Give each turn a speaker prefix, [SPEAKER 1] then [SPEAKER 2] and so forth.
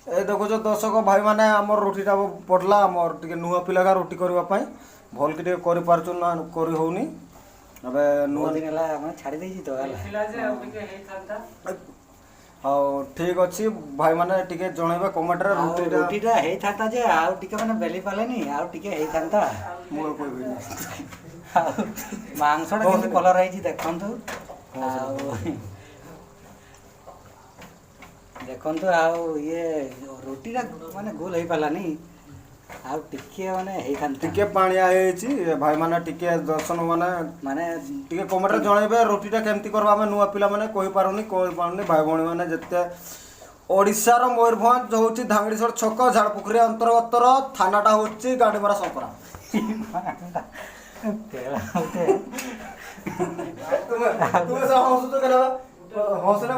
[SPEAKER 1] ए देखो दर्शक भाई मैंने आम रुटीटा पड़ला आमर टे नुआ पिला रुटी करने भल कि कर पार्चु ना कर होनी अबे नुआ
[SPEAKER 2] दिन है छाड़ी देजी तो
[SPEAKER 1] हाँ ठीक अच्छे भाई मैंने टे जनइबे कमेंट रे
[SPEAKER 2] रुटीटा होता जे आउ टिके माने बेली पालेनी आउ टिके होता
[SPEAKER 1] मु कहबी
[SPEAKER 2] मांसटा केमती कलर है देखंतु देखंतु आउ ये रुटीटा माने गोल हो पालानी आउ टिके माने
[SPEAKER 1] टिके पानिया है भाई माने टिके दर्शन माने
[SPEAKER 2] माने
[SPEAKER 1] टिके कमेंट रे जनइबे रोटीटा केमती करबा हमें नुआ पिला माने कहि पारुनी भाई भौणी माने जते ओडिसा रो मयूरभंज होची धांगड़ीसर छक झाड़पुखरी अंतर्गत थानाटा होची गाडीमरा संपरा तुम सब हंसु तो करबा हंसना